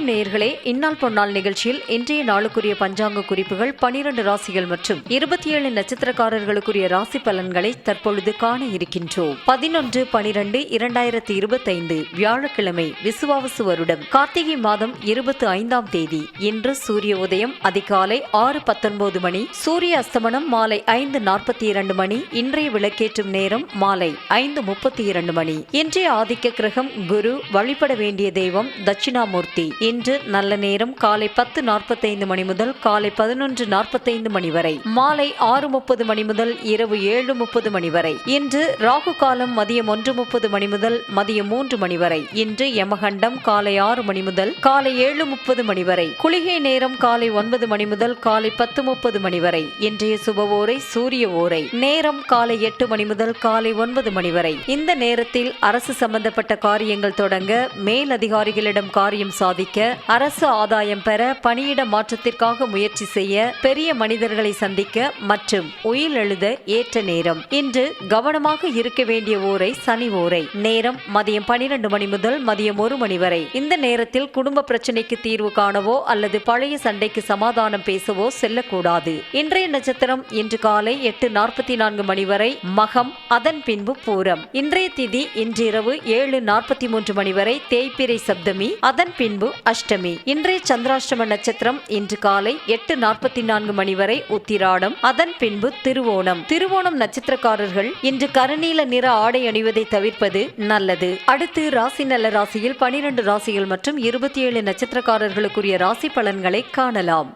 நேயர்களே, இந்நாள் பொன்னாள் நிகழ்ச்சியில் இன்றைய நாளுக்குரிய பஞ்சாங்க குறிப்புகள் 12 ராசிகள் மற்றும் 27 நட்சத்திரக்காரர்களுக்குரிய ராசி பலன்களை தற்பொழுது காண இருக்கின்றோம். 11/12/2025 வியாழக்கிழமை, விசுவாவசு வருடம், கார்த்திகை மாதம் 25ஆம் தேதி. இன்று சூரிய உதயம் அதிகாலை 6:19 மணி, சூரிய அஸ்தமனம் மாலை 5:42 மணி. இன்றைய விளக்கேற்றும் நேரம் மாலை 5:32 மணி. இன்றைய ஆதிக்க கிரகம் குரு. வழிபட வேண்டிய தெய்வம் தட்சிணாமூர்த்தி. இன்று நல்ல நேரம் காலை 10:45 மணி முதல் காலை 11:45 மணி வரை, மாலை 6:30 மணி முதல் இரவு 7:30 மணி வரை. இன்று ராகு காலம் மதியம் 1:30 மணி முதல் மதியம் 3 மணி வரை. இன்று யமகண்டம் காலை 6 மணி முதல் காலை 7:30 மணி வரை. குளிகை நேரம் காலை 9 மணி முதல் காலை 10:30 மணி வரை. இன்றைய சுபவோரை சூரிய ஓரை. நேரம் காலை 8 மணி முதல் காலை 9 மணி வரை. இந்த நேரத்தில் அரசு சம்பந்தப்பட்ட காரியங்கள் தொடங்க, மேலதிகாரிகளிடம் காரியம் சாதிக்க, அரசு ஆதாயம் பெற, பணியிட மாற்றத்திற்காக முயற்சி செய்ய, பெரிய மனிதர்களை சந்திக்க மற்றும் உயில் எழுத ஏற்ற நேரம். இன்று கவனமாக இருக்க வேண்டிய ஓரை சனி ஓரை. நேரம் மதியம் 12 மணி முதல் மதியம் 1 மணி வரை. இந்த நேரத்தில் குடும்ப பிரச்சனைக்கு தீர்வு காணவோ அல்லது பழைய சண்டைக்கு சமாதானம் பேசவோ செல்லக்கூடாது. இன்றைய நட்சத்திரம் இன்று காலை 8:44 மணி வரை மகம், அதன் பின்பு பூரம். இன்றைய திதி இன்றிரவு 7:43 மணி வரை தேய்பிறை சப்தமி, அதன் பின்பு அஷ்டமி. இன்றைய சந்திராஷ்டம நட்சத்திரம் இன்று காலை 8:44 மணி வரை உத்திராடம், அதன் பின்பு திருவோணம். திருவோணம் நட்சத்திரக்காரர்கள் இன்று கருநீல நிற ஆடை அணிவதை தவிர்ப்பது நல்லது. அடுத்து ராசி நல்ல ராசியில் 12 ராசிகள் மற்றும் 27 நட்சத்திரக்காரர்களுக்குரிய ராசி பலன்களை காணலாம்.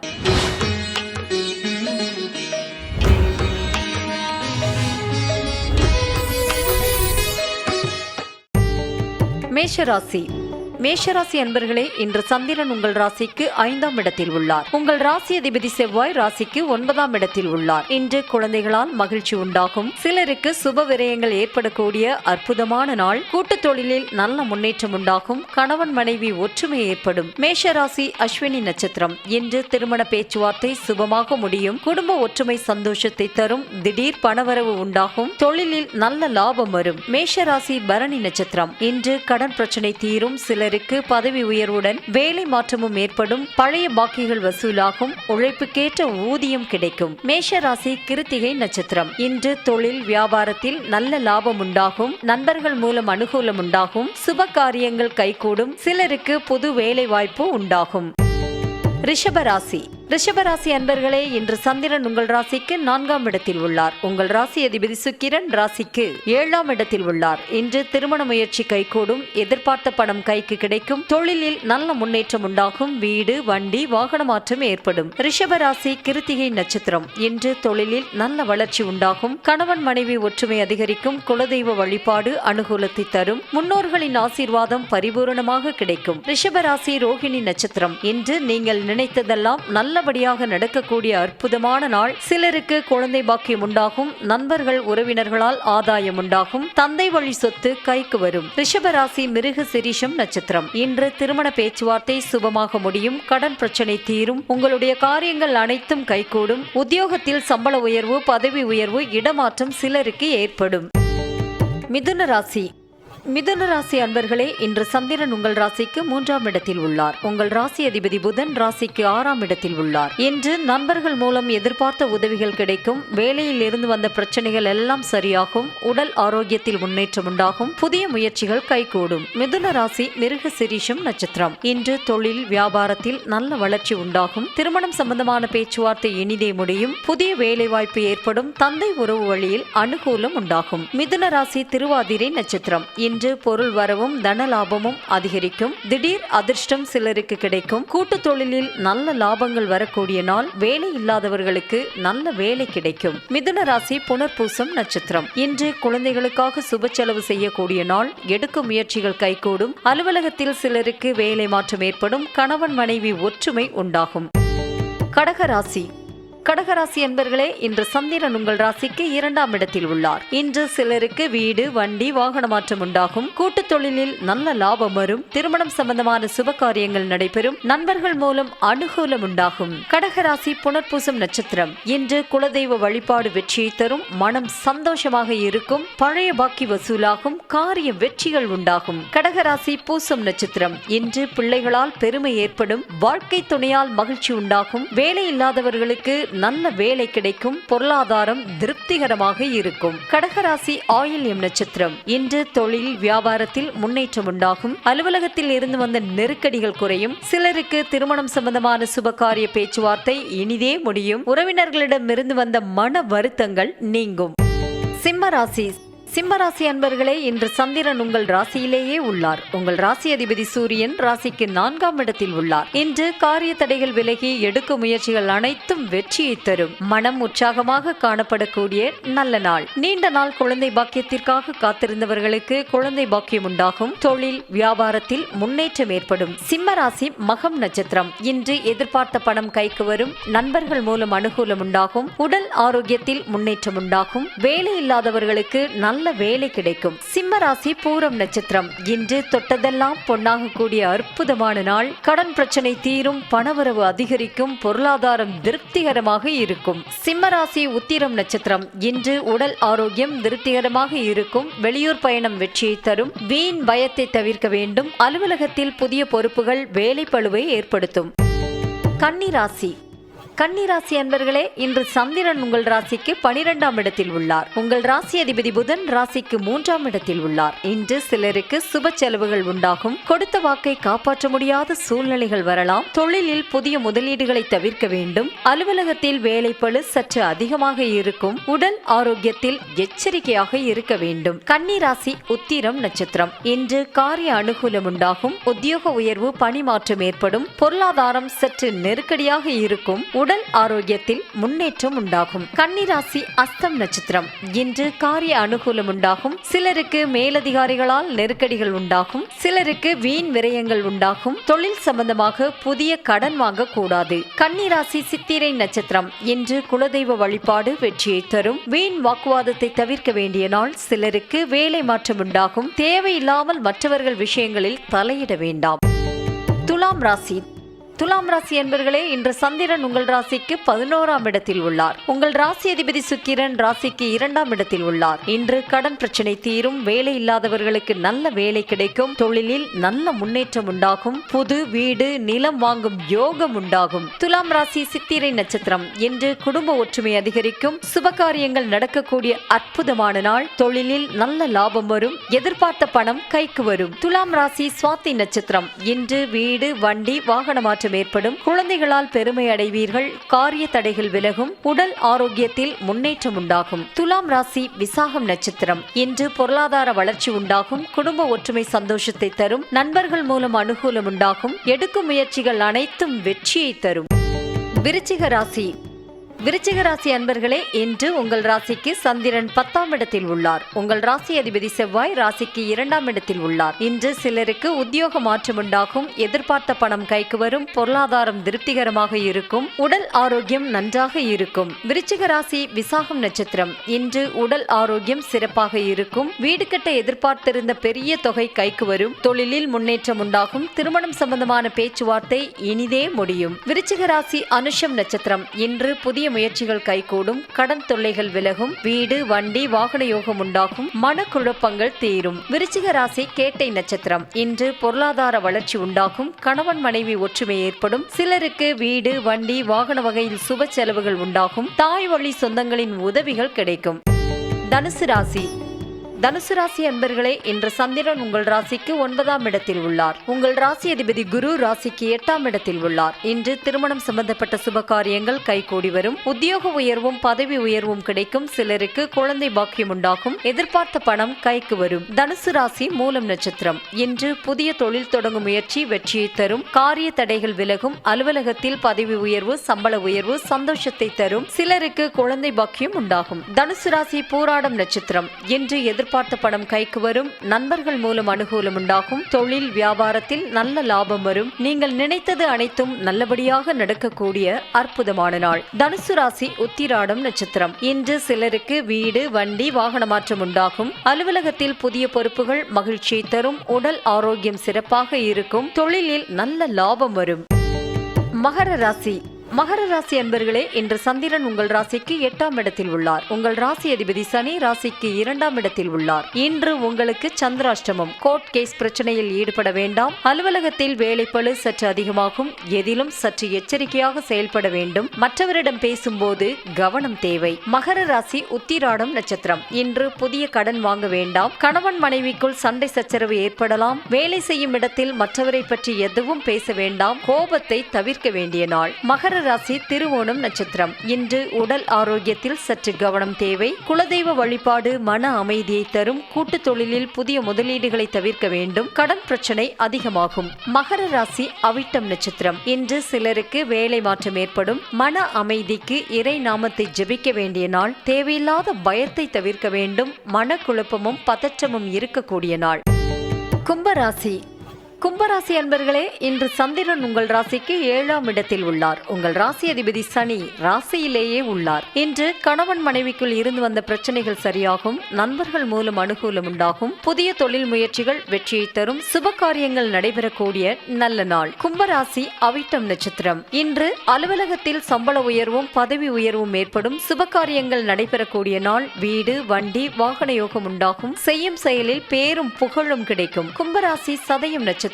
மேஷராசி. மேஷராசி அன்பர்களே, இன்று சந்திரன் உங்கள் ராசிக்கு 5ஆம் இடத்தில் உள்ளார். உங்கள் ராசி அதிபதி செவ்வாய் ராசிக்கு 9ஆம் இடத்தில் உள்ளார். இன்று குழந்தைகளால் மகிழ்ச்சி உண்டாகும். சிலருக்கு சுப விரயங்கள் ஏற்படக்கூடிய அற்புதமான நாள். கூட்டுத் தொழிலில் நல்ல முன்னேற்றம் உண்டாகும். கணவன் மனைவி ஒற்றுமை ஏற்படும். மேஷராசி அஸ்வினி நட்சத்திரம். இன்று திருமண பேச்சுவார்த்தை சுபமாக முடியும். குடும்ப ஒற்றுமை சந்தோஷத்தை தரும். திடீர் பணவரவு உண்டாகும். தொழிலில் நல்ல லாபம் வரும். மேஷராசி பரணி நட்சத்திரம். இன்று கடன் பிரச்சனை தீரும். சிலருக்கு பதவி உயர்வுடன் வேலை மாற்றமும் ஏற்படும். பழைய பாக்கிகள் வசூலாகும். உழைப்புக்கேற்ற ஊதியம் கிடைக்கும். மேஷராசி கிருத்திகை நட்சத்திரம். இன்று தொழில் வியாபாரத்தில் நல்ல லாபம் உண்டாகும். நண்பர்கள் மூலம் அனுகூலம் உண்டாகும். சுப காரியங்கள் கைகூடும். சிலருக்கு புது வேலை வாய்ப்பு உண்டாகும். ரிஷபராசி. ரிஷபராசி அன்பர்களே, இன்று சந்திரன் உங்கள் ராசிக்கு 4ஆம் இடத்தில் உள்ளார். உங்கள் ராசி அதிபதி சுக்கிரன் ராசிக்கு 7ஆம் இடத்தில் உள்ளார். இன்று திருமண முயற்சி கைகூடும். எதிர்பார்த்த பணம் கைக்கு கிடைக்கும். தொழிலில் நல்ல முன்னேற்றம் உண்டாகும். வீடு, வண்டி, வாகன மாற்றம் ஏற்படும். ரிஷபராசி கிருத்திகை நட்சத்திரம். இன்று தொழிலில் நல்ல வளர்ச்சி உண்டாகும். கணவன் மனைவி ஒற்றுமை அதிகரிக்கும். குலதெய்வ வழிபாடு அனுகூலத்தை தரும். முன்னோர்களின் ஆசீர்வாதம் பரிபூரணமாக கிடைக்கும். ரிஷபராசி ரோகிணி நட்சத்திரம். இன்று நீங்கள் நினைத்ததெல்லாம் நல்லபடியாக நடக்கக்கூடிய அற்புதமான நாள். சிலருக்கு குழந்தை பாக்கியம் உண்டாகும். நண்பர்கள் உறவினர்களால் ஆதாயம் உண்டாகும். தந்தை வழி சொத்து கைக்கு வரும். ரிஷபராசி மிருக சிரீஷம் நட்சத்திரம். இன்று திருமண பேச்சுவார்த்தை சுபமாக முடியும். கடன் பிரச்சனை தீரும். உங்களுடைய காரியங்கள் அனைத்தும் கைகூடும். உத்தியோகத்தில் சம்பள உயர்வு, பதவி உயர்வு, இடமாற்றம் சிலருக்கு ஏற்படும். மிதுன ராசி. மிதுன ராசி அன்பர்களே, இன்று சந்திரன் உங்கள் ராசிக்கு 3ஆம் இடத்தில் உள்ளார். உங்கள் ராசி அதிபதி புதன் ராசிக்கு 6ஆம் இடத்தில் உள்ளார். இன்று நண்பர்கள் மூலம் எதிர்பார்த்த உதவிகள் கிடைக்கும். வேலையில் இருந்து வந்த பிரச்சனைகள் எல்லாம் சரியாகும். உடல் ஆரோக்கியத்தில் முன்னேற்றம் உண்டாகும். புதிய முயற்சிகள் கைகூடும். மிதுன ராசி மிருக சிரீஷம் நட்சத்திரம். இன்று தொழில் வியாபாரத்தில் நல்ல வளர்ச்சி உண்டாகும். திருமணம் சம்பந்தமான பேச்சுவார்த்தை இனிதே முடியும். புதிய வேலை வாய்ப்பு ஏற்படும். தந்தை உறவு வழியில் அனுகூலம் உண்டாகும். மிதுன ராசி திருவாதிரை நட்சத்திரம். இன்று பொருள் வரவும் தன லாபமும் அதிகரிக்கும். திடீர் அதிர்ஷ்டம் சிலருக்கு கிடைக்கும். கூட்டு தொழிலில் நல்ல லாபங்கள் வரக்கூடிய நாள். வேலை இல்லாதவர்களுக்கு நல்ல வேலை கிடைக்கும். மிதுன ராசி புனர்பூசம் நட்சத்திரம். இன்று குழந்தைகளுக்காக சுப செலவு செய்யக்கூடிய நாள். எடுக்கும் முயற்சிகள் கைகூடும். அலுவலகத்தில் சிலருக்கு வேலை மாற்றம் ஏற்படும். கணவன் மனைவி ஒற்றுமை உண்டாகும். கடகராசி. கடகராசி அன்பர்களே, இன்று சந்திரன் உங்கள் ராசிக்கு 2ஆம் இடத்தில் உள்ளார். இன்று சிலருக்கு வீடு, வண்டி, வாகன மாற்றம் உண்டாகும். கூட்டுத் தொழிலில் நல்ல லாபம் வரும். திருமணம் சம்பந்தமான சுப காரியங்கள் நடைபெறும். நண்பர்கள் மூலம் அனுகூலம் உண்டாகும். கடகராசி புனர்பூசம் நட்சத்திரம். இன்று குலதெய்வ வழிபாடு வெற்றியை தரும். மனம் சந்தோஷமாக இருக்கும். பழைய பாக்கி வசூலாகும். காரிய வெற்றிகள் உண்டாகும். கடகராசி பூசம் நட்சத்திரம். இன்று பிள்ளைகளால் பெருமை ஏற்படும். வாழ்க்கை துணையால் மகிழ்ச்சி உண்டாகும். வேலை இல்லாதவர்களுக்கு நல்ல வேலை கிடைக்கும். பொருளாதாரம் திருப்திகரமாக இருக்கும். கடகராசி ஆயில்யம் நட்சத்திரம். இன்று தொழில் வியாபாரத்தில் முன்னேற்றம் உண்டாகும். அலுவலகத்தில் இருந்து வந்த நெருக்கடிகள் குறையும். சிலருக்கு திருமணம் சம்பந்தமான சுபகாரிய பேச்சுவார்த்தை இனிதே முடியும். உறவினர்களிடமிருந்து வந்த மன வருத்தங்கள் நீங்கும். சிம்மராசி. சிம்மராசி அன்பர்களே, இன்று சந்திரன் உங்கள் ராசியிலேயே உள்ளார். உங்கள் ராசி அதிபதி சூரியன் ராசிக்கு 4ஆம் இடத்தில் உள்ளார். இன்று காரிய தடைகள் விலகி எடுக்கும் முயற்சிகள் அனைத்தும் வெற்றியை தரும். மனம் உற்சாகமாக காணப்படக்கூடிய நல்ல நாள். நீண்ட நாள் குழந்தை பாக்கியத்திற்காக காத்திருந்தவர்களுக்கு குழந்தை பாக்கியம் உண்டாகும். தொழில் வியாபாரத்தில் முன்னேற்றம் ஏற்படும். சிம்மராசி மகம் நட்சத்திரம். இன்று எதிர்பார்த்த பணம் கைக்கு வரும். நண்பர்கள் மூலம் அனுகூலம் உண்டாகும். உடல் ஆரோக்கியத்தில் முன்னேற்றம் உண்டாகும். வேலை இல்லாதவர்களுக்கு நல்ல வேலை கிடைக்கும். சிம்மராசி பூரம் நட்சத்திரம். இன்று தொட்டதெல்லாம் பொன்னாக கூடிய அற்புதமான நாள். கடன் பிரச்சனை தீரும். பணவரவு அதிகரிக்கும். பொருளாதாரம் திருப்திகரமாக இருக்கும். சிம்மராசி உத்திரம் நட்சத்திரம். இன்று உடல் ஆரோக்கியம் திருப்திகரமாக இருக்கும். வெளியூர் பயணம் வெற்றியை தரும். வீண் பயத்தை தவிர்க்க வேண்டும். அலுவலகத்தில் புதிய பொறுப்புகள் வேலை பளுவை ஏற்படுத்தும். கன்னிராசி. கன்னிராசி அன்பர்களே, இன்று சந்திரன் உங்கள் ராசிக்கு 12ஆம் இடத்தில் உள்ளார். உங்கள் ராசி அதிபதி புதன் ராசிக்கு 3ஆம் இடத்தில் உள்ளார். இன்று சிலருக்கு சுப செலவுகள் உண்டாகும். கொடுத்த வாக்கை காப்பாற்ற முடியாத சூழ்நிலைகள் வரலாம். தொழிலில் புதிய முதலீடுகளை தவிர்க்க வேண்டும். அலுவலகத்தில் வேலைப்பளு சற்று அதிகமாக இருக்கும். உடல் ஆரோக்கியத்தில் எச்சரிக்கையாக இருக்க வேண்டும். கன்னிராசி உத்திரம் நட்சத்திரம். இன்று காரிய அனுகூலம் உண்டாகும். உத்தியோக உயர்வு, பணி மாற்றம் ஏற்படும். பொருளாதாரம் சற்று நெருக்கடியாக இருக்கும். உடல் ஆரோக்கியத்தில் முன்னேற்றம் உண்டாகும். கன்னிராசி அஸ்தம் நட்சத்திரம். இன்று காரிய அனுகூலம் உண்டாகும். சிலருக்கு மேலதிகாரிகளால் நெருக்கடிகள் உண்டாகும். சிலருக்கு வீண் விரயங்கள் உண்டாகும். தொழில் சம்பந்தமாக புதிய கடன் வாங்க கூடாது. கன்னிராசி சித்திரை நட்சத்திரம். இன்று குலதெய்வ வழிபாடு வெற்றியை தரும். வீண் வாக்குவாதத்தை தவிர்க்க வேண்டிய நாள். சிலருக்கு வேலை மாற்றம் உண்டாகும். தேவையில்லாமல் மற்றவர்கள் விஷயங்களில் தலையிட வேண்டாம். துலாம் ராசி. துலாம் ராசி என்பர்களே, இன்று சந்திரன் உங்கள் ராசிக்கு 11ஆம் இடத்தில் உள்ளார். உங்கள் ராசி அதிபதி சுக்கிரன் ராசிக்கு 2ஆம் இடத்தில் உள்ளார். இன்று கடன் பிரச்சனை தீரும். வேலை இல்லாதவர்களுக்கு நல்ல வேலை கிடைக்கும். தொழிலில் நல்ல முன்னேற்றம் உண்டாகும். புது வீடு, நிலம் வாங்கும் யோகம் உண்டாகும். துலாம் ராசி சித்திரை நட்சத்திரம். இன்று குடும்ப ஒற்றுமை அதிகரிக்கும். சுபகாரியங்கள் நடக்கக்கூடிய அற்புதமான நாள். தொழிலில் நல்ல லாபம் வரும். எதிர்பார்த்த பணம் கைக்கு வரும். துலாம் ராசி சுவாதி நட்சத்திரம். இன்று வீடு, வண்டி, வாகன மாற்றம் ஏற்படும். குழந்தைகளால் பெருமை அடைவீர்கள். காரிய தடைகள் விலகும். உடல் ஆரோக்கியத்தில் முன்னேற்றம் உண்டாகும். துலாம் ராசி விசாகம் நட்சத்திரம். இன்று பொருளாதார வளர்ச்சி உண்டாகும். குடும்ப ஒற்றுமை சந்தோஷத்தை தரும். நண்பர்கள் மூலம் அனுகூலம் உண்டாகும். எடுக்கும் முயற்சிகள் அனைத்தும் வெற்றியை தரும். விருச்சிக ராசி. விருச்சிக ராசி அன்பர்களே, இன்று உங்கள் ராசிக்கு சந்திரன் 10ஆம் இடத்தில் உள்ளார். உங்கள் ராசி அதிபதி செவ்வாய் ராசிக்கு 2ஆம் இடத்தில் உள்ளார். இன்று சிலருக்கு உத்தியோக மாற்றம் உண்டாகும். எதிர்பார்த்த பணம் கைக்கு வரும். பொருளாதாரம் திருப்திகரமாக இருக்கும். உடல் ஆரோக்கியம் நன்றாக இருக்கும். விருச்சிக ராசி விசாகம் நட்சத்திரம். இன்று உடல் ஆரோக்கியம் சிறப்பாக இருக்கும். வீடு கட்ட எதிர்பார்த்திருந்த பெரிய தொகை கைக்கு வரும். தொழிலில் முன்னேற்றம் உண்டாகும். திருமணம் சம்பந்தமான பேச்சுவார்த்தை இனிதே முடியும். விருச்சிக ராசி அனுஷம் நட்சத்திரம். இன்று புதிய முயற்சிகள் கைகூடும். கடன் தொல்லைகள் விலகும். வீடு, வண்டி, வாகன யோகம் உண்டாகும். மனக்குழப்பங்கள் தீரும். விருச்சிக ராசி கேட்டை நட்சத்திரம். இன்று பொருளாதார வளர்ச்சி உண்டாகும். கணவன் மனைவி ஒற்றுமை ஏற்படும். சிலருக்கு வீடு, வண்டி, வாகன வகையில் சுப செலவுகள் உண்டாகும். தாய் வழி சொந்தங்களின் உதவிகள் கிடைக்கும். தனுசு ராசி. தனுசு ராசி அன்பர்களே, இன்று சந்திரன் உங்கள் ராசிக்கு 9ஆம் இடத்தில் உள்ளார். உங்கள் ராசி அதிபதி குரு ராசிக்கு 8ஆம் இடத்தில் உள்ளார். இன்று திருமணம் சம்பந்தப்பட்ட சுப காரியங்கள் கைகூடி வரும். உத்தியோக உயர்வும் பதவி உயர்வும் கிடைக்கும். சிலருக்கு குழந்தை பாக்கியம் உண்டாகும். எதிர்பார்த்த பணம் கைக்கு வரும். தனுசு ராசி மூலம் நட்சத்திரம். இன்று புதிய தொழில் தொடங்கும் முயற்சி வெற்றியை தரும். காரிய தடைகள் விலகும். அலுவலகத்தில் பதவி உயர்வு, சம்பள உயர்வு சந்தோஷத்தை தரும். சிலருக்கு குழந்தை பாக்கியம் உண்டாகும். தனுசு ராசி பூராடம் நட்சத்திரம். இன்று எதிர்பார்த்த பணம் கைக்கு வரும். நண்பர்கள் மூலம் அனுகூலம் உண்டாகும். தொழில் வியாபாரத்தில் நல்ல லாபம் வரும். நீங்கள் நினைத்தது அனைத்தும் நல்லபடியாக நடக்கக்கூடிய அற்புதமான நாள். தனுசு ராசி உத்திராடம் நட்சத்திரம். இன்று சிலருக்கு வீடு, வண்டி, வாகன மாற்றம் உண்டாகும். அலுவலகத்தில் புதிய பொறுப்புகள் மகிழ்ச்சியை தரும். உடல் ஆரோக்கியம் சிறப்பாக இருக்கும். தொழிலில் நல்ல லாபம் வரும். மகர ராசி. மகர ராசி அன்பர்களே, இன்று சந்திரன் உங்கள் ராசிக்கு 8ஆம் இடத்தில் உள்ளார். உங்கள் ராசி அதிபதி சனி ராசிக்கு 2ஆம் இடத்தில் உள்ளார். இன்று உங்களுக்கு சந்திராஷ்டமம். கோர்ட் கேஸ் பிரச்சனையில் ஈடுபட வேண்டாம். அலுவலகத்தில் வேலைப்பளு சற்று அதிகமாகும். எதிலும் சற்று எச்சரிக்கையாக செயல்பட வேண்டும். மற்றவரிடம் பேசும்போது கவனம் தேவை. மகர ராசி உத்திராடம் நட்சத்திரம். இன்று புதிய கடன் வாங்க வேண்டாம். கணவன் மனைவிக்குள் சண்டை சச்சரவு ஏற்படலாம். வேலை செய்யும் இடத்தில் மற்றவரை பற்றி எதுவும் பேச வேண்டாம். கோபத்தை தவிர்க்க வேண்டிய நாள். மகர ராசி திருவோணம் நட்சத்திரம். இன்று உடல் ஆரோக்கியத்தில் சற்று கவனம் தேவை. குலதெய்வ வழிபாடு மன அமைதியை தரும். கூட்டு தொழிலில் புதிய முதலீடுகளை தவிர்க்க வேண்டும். கடன் பிரச்சனை அதிகமாகும். மகர ராசி அவிட்டம் நட்சத்திரம். இன்று சிலருக்கு வேலை மாற்றம் ஏற்படும். மன அமைதிக்கு இறை நாமத்தை ஜெபிக்க வேண்டிய நாள். தேவையில்லாத பயத்தை தவிர்க்க வேண்டும். மனக்குழப்பமும் பதற்றமும் இருக்கக்கூடிய நாள். கும்பராசி. கும்பராசி அன்பர்களே, இன்று சந்திரன் உங்கள் ராசிக்கு 7ஆம் இடத்தில் உள்ளார். உங்கள் ராசி அதிபதி சனி ராசியிலேயே உள்ளார். இன்று கணவன் மனைவிக்குள் இருந்து வந்த பிரச்சனைகள் சரியாகும். நண்பர்கள் மூலம் அனுகூலம் உண்டாகும். புதிய தொழில் முயற்சிகள் வெற்றியை தரும். சுப காரியங்கள் நடைபெறக்கூடிய நல்ல நாள். கும்பராசி அவிட்டம் நட்சத்திரம். இன்று அலுவலகத்தில் சம்பள உயர்வும் பதவி உயர்வும் ஏற்படும். சுப காரியங்கள் நடைபெறக்கூடிய நாள். வீடு, வண்டி, வாகன யோகம் உண்டாகும். செய்யும் செயலில் பேரும் புகழும் கிடைக்கும். கும்பராசி சதயம் நட்சத்திரம்.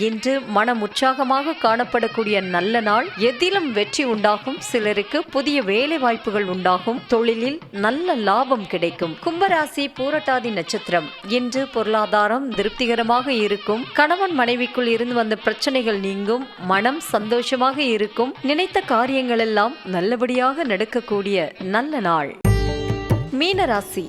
இன்று மனம் உற்சாகமாக காணப்படக்கூடிய நல்ல நாள். எதிலும் வெற்றி உண்டாகும். சிலருக்கு புதிய வேலை வாய்ப்புகள் உண்டாகும். தொழிலில் நல்ல லாபம் கிடைக்கும். கும்பராசி பூரட்டாதி நட்சத்திரம். இன்று பொருளாதாரம் திருப்திகரமாக இருக்கும். கணவன் மனைவிக்குள் இருந்து வந்த பிரச்சனைகள் நீங்கும். மனம் சந்தோஷமாக இருக்கும். நினைத்த காரியங்கள் எல்லாம் நல்லபடியாக நடக்கக்கூடிய நல்ல நாள். மீனராசி.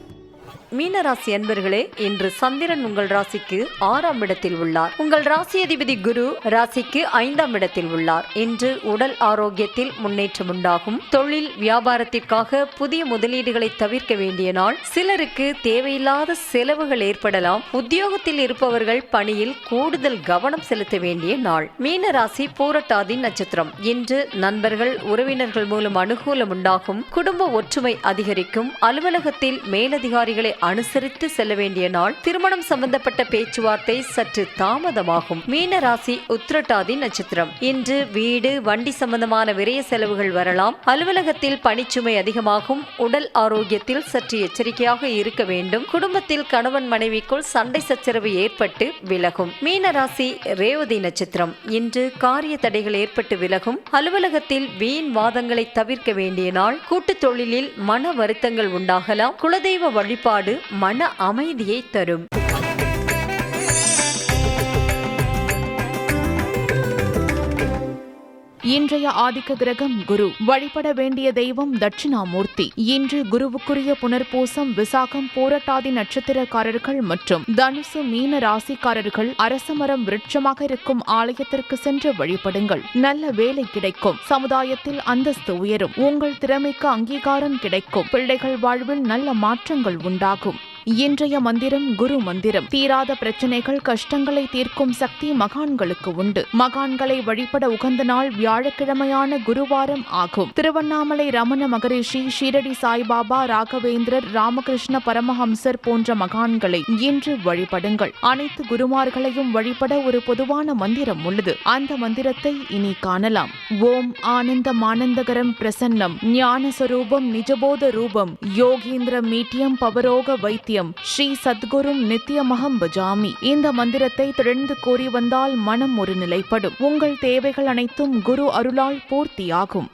மீனராசி அன்பர்களே, இன்று சந்திரன் உங்கள் ராசிக்கு 6ஆம் இடத்தில் உள்ளார். உங்கள் ராசி அதிபதி குரு ராசிக்கு 5ஆம் இடத்தில் உள்ளார். இன்று உடல் ஆரோக்கியத்தில் முன்னேற்றம் உண்டாகும். தொழில் வியாபாரத்திற்காக புதிய முதலீடுகளை தவிர்க்க வேண்டிய நாள். சிலருக்கு தேவையில்லாத செலவுகள் ஏற்படலாம். உத்தியோகத்தில் இருப்பவர்கள் பணியில் கூடுதல் கவனம் செலுத்த வேண்டிய நாள். மீனராசி பூரட்டாதி நட்சத்திரம். இன்று நண்பர்கள் உறவினர்கள் மூலம் அனுகூலம் உண்டாகும். குடும்ப ஒற்றுமை அதிகரிக்கும். அலுவலகத்தில் மேலதிகாரிகளை அனுசரித்து செல்ல வேண்டிய நாள். திருமணம் சம்பந்தப்பட்ட பேச்சுவார்த்தை சற்று தாமதமாகும். மீனராசி உத்திரட்டாதி நட்சத்திரம். இன்று வீடு, வண்டி சம்பந்தமான விரைய செலவுகள் வரலாம். அலுவலகத்தில் பணிச்சுமை அதிகமாகும். உடல் ஆரோக்கியத்தில் சற்று எச்சரிக்கையாக இருக்க வேண்டும். குடும்பத்தில் கணவன் மனைவிக்குள் சண்டை சச்சரவு ஏற்பட்டு விலகும். மீனராசி ரேவதி நட்சத்திரம். இன்று காரிய தடைகள் ஏற்பட்டு விலகும். அலுவலகத்தில் வீண் வாதங்களை தவிர்க்க வேண்டிய நாள். கூட்டு தொழிலில் மன வருத்தங்கள் உண்டாகலாம். குலதெய்வ வழிபாடு மன அமைதியை தரும். இன்றைய ஆதிக்க கிரகம் குரு. வழிபட வேண்டிய தெய்வம் தட்சிணாமூர்த்தி. இன்று குருவுக்குரிய புனர்பூசம், விசாகம், பூரட்டாதி நட்சத்திரக்காரர்கள் மற்றும் தனுசு, மீன ராசிக்காரர்கள் அரசமரம் விருட்சமாக இருக்கும் ஆலயத்திற்கு சென்று வழிபடுங்கள். நல்ல வேலை கிடைக்கும். சமுதாயத்தில் அந்தஸ்து உயரும். உங்கள் திறமைக்கு அங்கீகாரம் கிடைக்கும். பிள்ளைகள் வாழ்வில் நல்ல மாற்றங்கள் உண்டாகும். இன்றைய மந்திரம் குரு மந்திரம். தீராத பிரச்சனைகள், கஷ்டங்களை தீர்க்கும் சக்தி மகான்களுக்கு உண்டு. மகான்களை வழிபட உகந்த நாள் வியாழக்கிழமையான குருவாரம் ஆகும். திருவண்ணாமலை ரமண மகரிஷி, ஷீரடி சாய்பாபா, ராகவேந்திரர், ராமகிருஷ்ண பரமஹம்சர் போன்ற மகான்களை இன்று வழிபடுங்கள். அனைத்து குருமார்களையும் வழிபட ஒரு பொதுவான மந்திரம் உள்ளது. அந்த மந்திரத்தை இனி காணலாம். ஓம் ஆனந்தம் ஆனந்தகரம் பிரசன்னம் ஞானஸ்வரூபம் நிஜபோத ரூபம் யோகீந்திரம் மீட்டியம் பவரோக வைத்தியம் ஸ்ரீ சத்குரும் நித்தியமகம் பஜாமி. இந்த மந்திரத்தை தொடர்ந்து கூறி வந்தால் மனம் ஒரு நிலைப்படும். உங்கள் தேவைகள் அனைத்தும் குரு அருளால் பூர்த்தியாகும்.